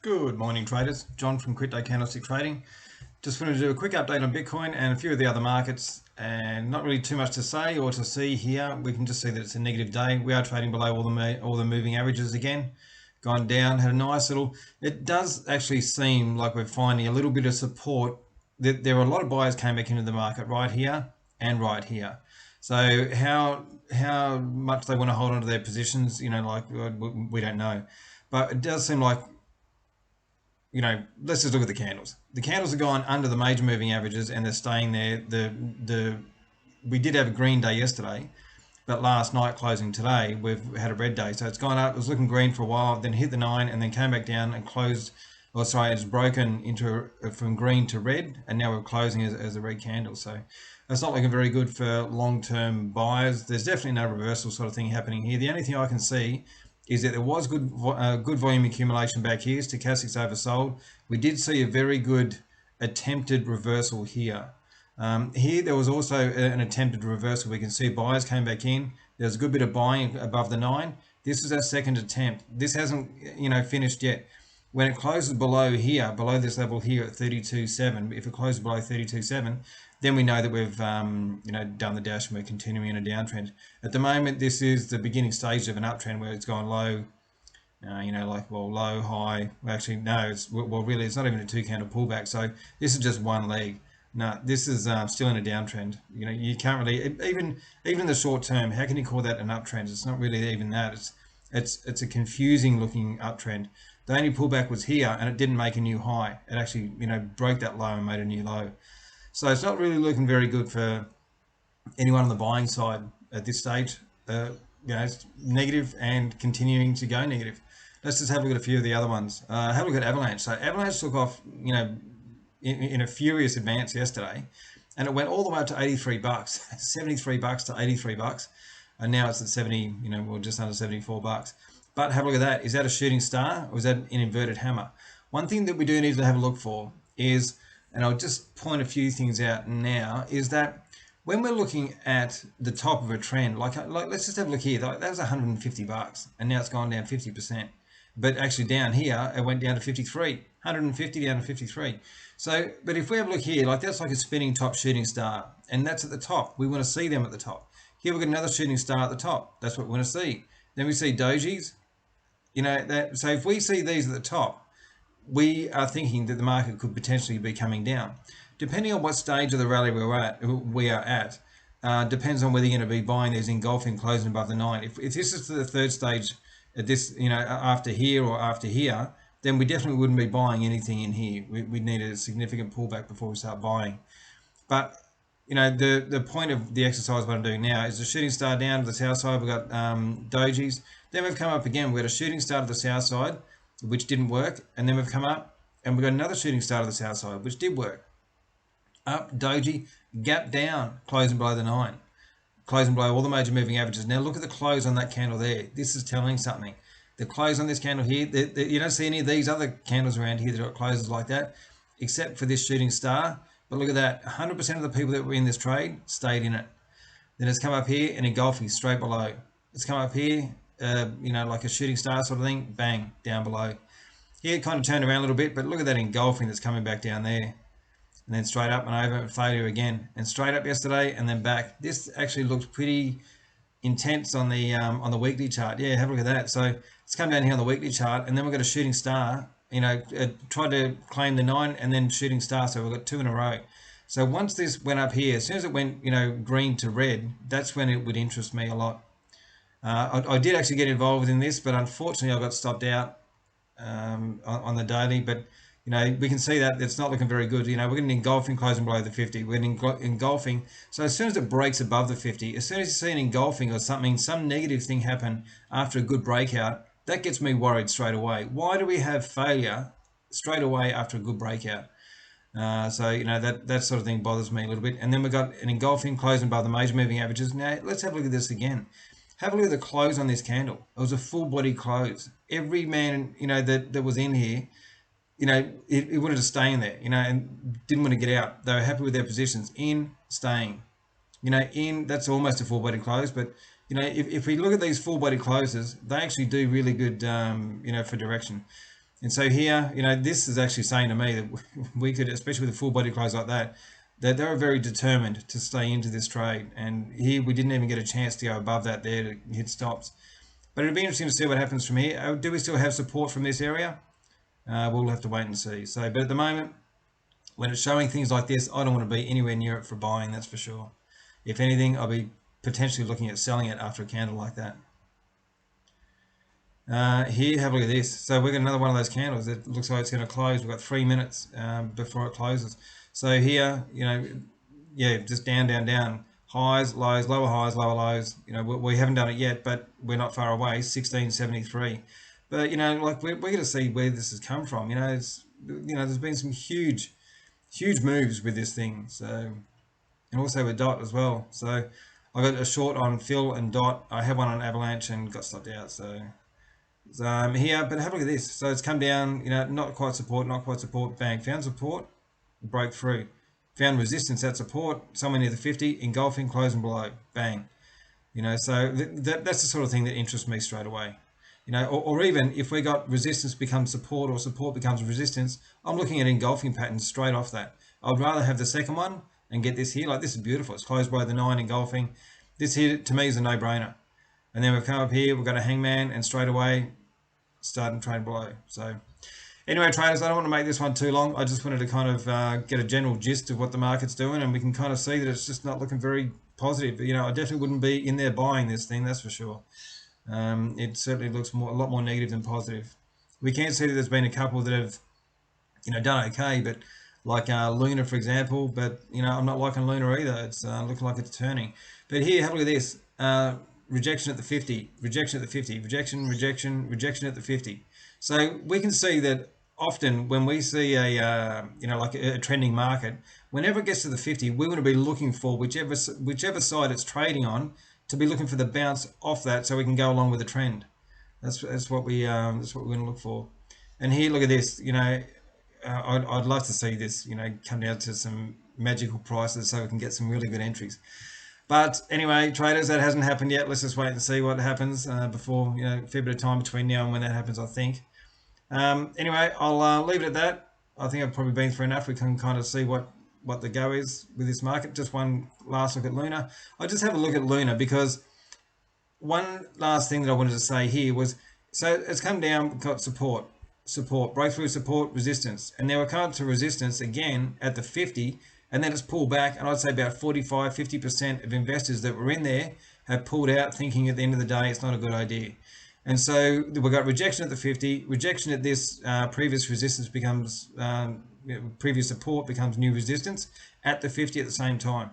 Good morning, traders. John from Candlestick Trading. Just wanted to do a quick update on Bitcoin and a few of the other markets, and not really too much to say or to see here. We can just see that it's a negative day. We are trading below all the moving averages again. Gone down, had a nice little. It does actually seem like we're finding a little bit of support. There are a lot of buyers came back into the market right here and right here. So how much they want to hold on to their positions, we don't know. But it does seem like, let's just look at the candles. The candles have gone under the major moving averages and they're staying there. We did have a green day yesterday, but last night closing today, we've had a red day. So it's gone up, it was looking green for a while, then hit the 9 and then came back down and closed, it's broken into from green to red, and now we're closing as a red candle. So it's not looking very good for long-term buyers. There's definitely no reversal sort of thing happening here. The only thing I can see is that there was good volume accumulation back here. Stochastics oversold. We did see a very good attempted reversal here. Here there was also an attempted reversal. We can see buyers came back in. There's a good bit of buying above the 9. This is our second attempt. This hasn't finished yet. When it closes below here, below this level here at 32.7, if it closes below 32.7, then we know that we've done the dash and we're continuing in a downtrend. At the moment, this is the beginning stage of an uptrend where it's gone low, low, high. Well, actually, no, really, it's not even a 2-candle pullback. So this is just one leg. No, this is still in a downtrend. You can't really, even in the short term, how can you call that an uptrend? It's not really even that. It's a confusing looking uptrend. The only pullback was here, and it didn't make a new high. It actually, broke that low and made a new low. So it's not really looking very good for anyone on the buying side at this stage. It's negative and continuing to go negative. Let's just have a look at a few of the other ones. Have a look at Avalanche. So Avalanche took off, in a furious advance yesterday, and it went all the way up to $83, $73 to $83, and now it's at 70, just under $74. But have a look at that. Is that a shooting star or is that an inverted hammer? One thing that we do need to have a look for is, and I'll just point a few things out now, is that when we're looking at the top of a trend, like let's just have a look here. That was $150, and now it's gone down 50%. But actually down here, it went down to 53, 150 down to 53. So, but if we have a look here, that's like a spinning top shooting star, and that's at the top. We want to see them at the top. Here we've got another shooting star at the top. That's what we want to see. Then we see dojis. So if we see these at the top, we are thinking that the market could potentially be coming down. Depending on what stage of the rally we are at, depends on whether you're going to be buying these engulfing closing above the 9. If this is the third stage at this, after here or after here, then we definitely wouldn't be buying anything in here. We'd need a significant pullback before we start buying. But the point of the exercise, what I'm doing now, is the shooting star down to the south side. We've got dojis. Then we've come up again. We've got a shooting star to the south side, which didn't work. And then we've come up and we've got another shooting star to the south side, which did work. Up, doji, gap down, closing below the 9. Closing below all the major moving averages. Now look at the close on that candle there. This is telling something. The close on this candle here, you don't see any of these other candles around here that got closes like that, except for this shooting star. But look at that, 100% of the people that were in this trade stayed in it. Then it's come up here and engulfing straight below. It's come up here, like a shooting star sort of thing, bang, down below. Here it kind of turned around a little bit, but look at that engulfing that's coming back down there. And then straight up and over and failure again. And straight up yesterday and then back. This actually looks pretty intense on the weekly chart. Yeah, have a look at that. So it's come down here on the weekly chart, and then we've got a shooting star. Tried to claim the 9 and then shooting star, so we've got 2 in a row. So once this went up here, as soon as it went green to red, that's when it would interest me a lot. I did actually get involved in this, but unfortunately I got stopped out on the daily. But we can see that it's not looking very good. We're getting engulfing closing below the 50. We're getting engulfing. So as soon as it breaks above the 50, as soon as you see an engulfing or something, some negative thing happen after a good breakout, that gets me worried straight away. Why do we have failure straight away after a good breakout? So that sort of thing bothers me a little bit. And then we've got an engulfing closing above the major moving averages. Now let's have a look at this again. Have a look at the close on this candle. It was a full body close. Every man that was in here, it wanted to stay in there, and didn't want to get out. They were happy with their positions, in, staying. In, that's almost a full body close, but if we look at these full body closes, they actually do really good, for direction. And so here, this is actually saying to me that we could, especially with a full body close like that, that they were very determined to stay into this trade. And here we didn't even get a chance to go above that there to hit stops. But it'll be interesting to see what happens from here. Do we still have support from this area? We'll have to wait and see. So, but at the moment, when it's showing things like this, I don't want to be anywhere near it for buying, that's for sure. If anything, I'll be potentially looking at selling it after a candle like that. Here, have a look at this. So we've got another one of those candles. It looks like it's going to close. We've got 3 minutes before it closes. So here, yeah, just down, down, down. Highs, lows, lower highs, lower lows. We haven't done it yet, but we're not far away. 1673. But like we're going to see where this has come from. It's there's been some huge moves with this thing. So, and also with Dot as well. So I got a short on Phil and Dot. I had one on Avalanche and got stopped out. So here, but have a look at this. So it's come down. Not quite support, not quite support. Bang, found support, broke through. Found resistance at support, somewhere near the 50, engulfing, closing below, bang. So that's the sort of thing that interests me straight away. Or even if we got resistance becomes support or support becomes resistance, I'm looking at engulfing patterns straight off that. I'd rather have the second one and get this here. Like, this is beautiful. It's closed by the 9, engulfing. This here, to me, is a no-brainer. And then we've come up here, we've got a hangman, and straight away, starting trade below. So anyway, traders, I don't want to make this one too long. I just wanted to kind of get a general gist of what the market's doing, and we can kind of see that it's just not looking very positive. But, I definitely wouldn't be in there buying this thing, that's for sure. It certainly looks a lot more negative than positive. We can see that there's been a couple that have, done okay, but like Luna, for example. But, I'm not liking Luna either. It's looking like it's turning. But here, have a look at this. Rejection at the 50, rejection at the 50, rejection, rejection, rejection at the 50. So we can see that often when we see a like a trending market, whenever it gets to the 50, we want to be looking for whichever side it's trading on, to be looking for the bounce off that, so we can go along with the trend. That's what we're going to look for. And here, look at this. I'd love to see this come down to some magical prices so we can get some really good entries. But anyway, traders, that hasn't happened yet. Let's just wait and see what happens before, a fair bit of time between now and when that happens, I think. Anyway, I'll leave it at that. I think I've probably been through enough. We can kind of see what the go is with this market. Just one last look at Luna. I'll just have a look at Luna, because one last thing that I wanted to say here was, so it's come down, got support, breakthrough, support, resistance. And now we're coming to resistance again at the 50. And then it's pulled back, and I'd say about 45–50% of investors that were in there have pulled out, thinking at the end of the day it's not a good idea. And so we've got rejection at the 50, rejection at this previous resistance becomes, previous support becomes new resistance at the 50 at the same time.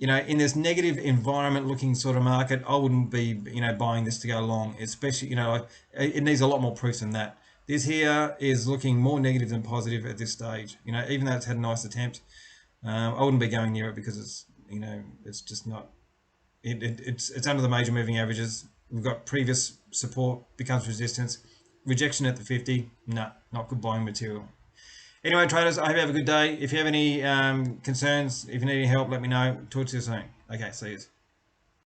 In this negative environment looking sort of market, I wouldn't be, buying this to go long, especially, it needs a lot more proof than that. This here is looking more negative than positive at this stage, even though it's had a nice attempt. I wouldn't be going near it, because it's, it's just not, it's under the major moving averages. We've got previous support becomes resistance, rejection at the 50. Nah, not good buying material. Anyway, traders, I hope you have a good day. If you have any concerns, if you need any help, let me know. Talk to you soon. Okay, see you.